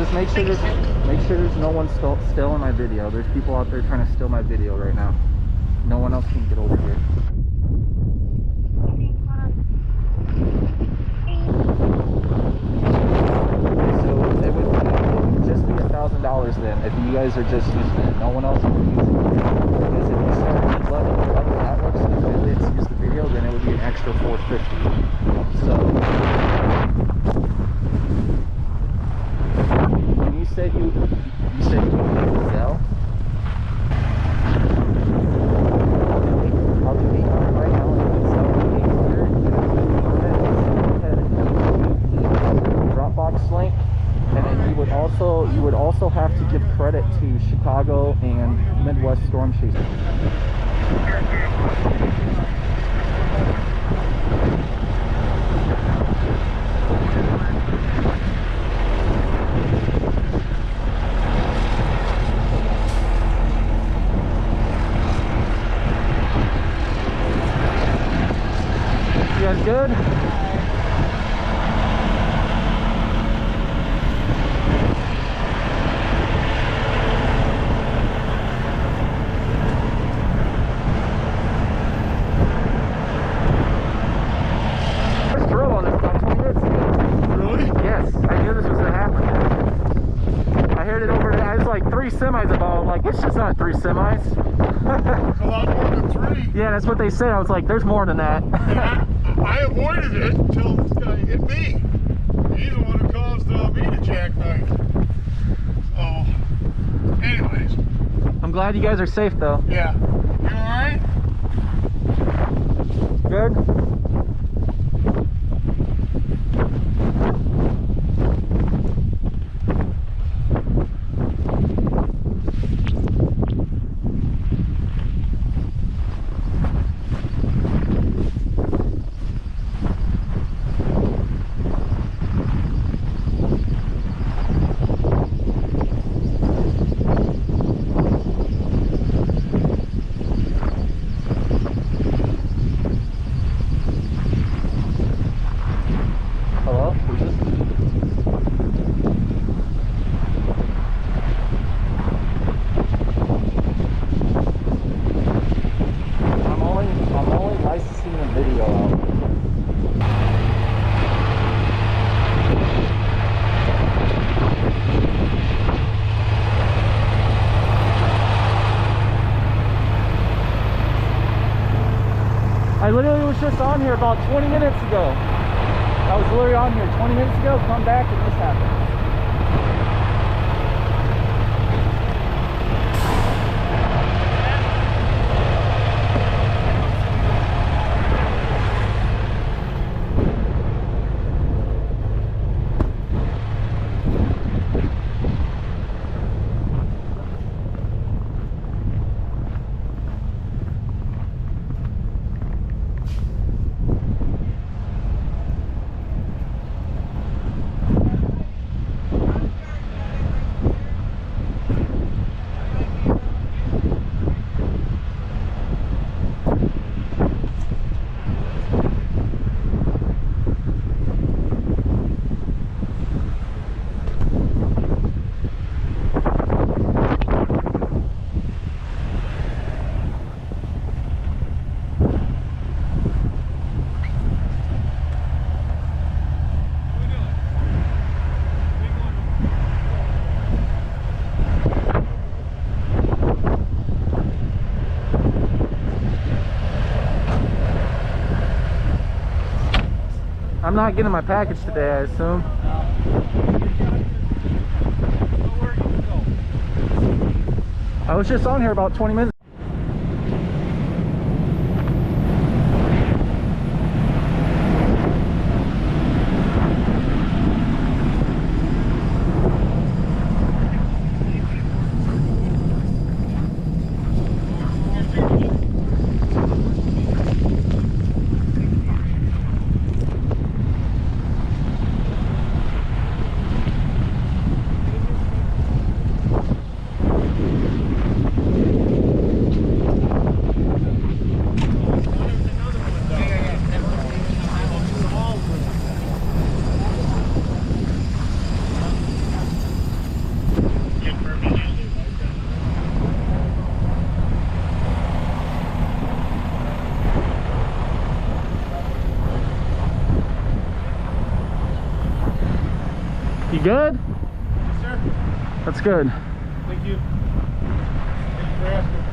just make sure there's no one still in my video. There's people out there trying to steal my video right now. No one else can get over here. So it would just be $1,000 then if you guys are just using it. No one else can use it. Because if you start letting your other networks and affiliates use the video, then it would be an extra $450. So you said you need Zelle. I'll do 800 right now, and you can sell me 800. You can go ahead and Dropbox link, and then you would also have to give credit to Chicago and Midwest Storm Chaser. You guys good? First drill on this about 20 minutes ago. Really? Yes, I knew this was gonna happen. I heard it over there. I was like 3 semis above. I'm like, it's just not 3 semis. It's a lot more than 3. Yeah, that's what they said. I was like, there's more than that. I avoided it until this guy hit me. He's the one who caused me to jackknife. So, anyways. I'm glad you guys are safe though. Yeah. You alright? Good? Hello? Who's this? I'm only licensing the video out. I literally was just on here about 20 minutes ago. I was literally on here 20 minutes ago, come back and this happened. I'm not getting my package today, I assume. I was just on here about 20 minutes. You good? Yes, sir. That's good. Thank you. Thank you for asking.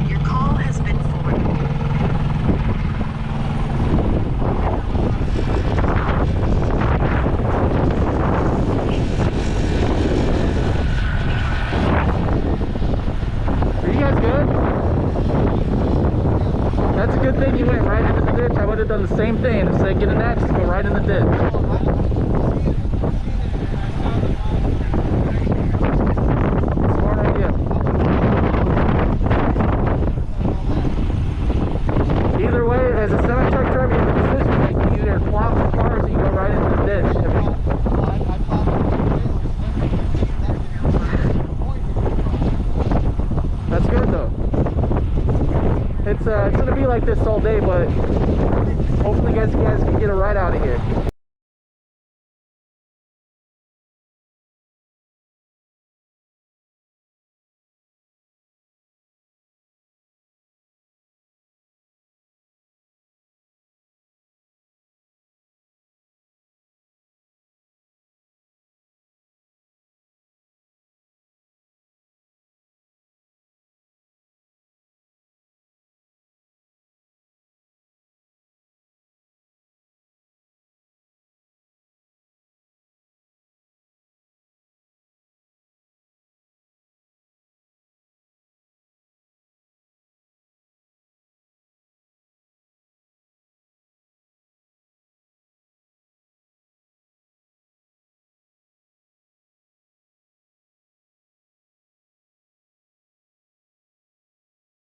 Your call has been forwarded. Are you guys good? That's a good thing you went right into the ditch. I would have done the same thing. Instead of getting that, just go right in the ditch. Smart idea. Either way, as a semi-truck driver, you have a decision. Like, you either plop the cars or you go right into the ditch. That's good though. It's gonna be like this all day, but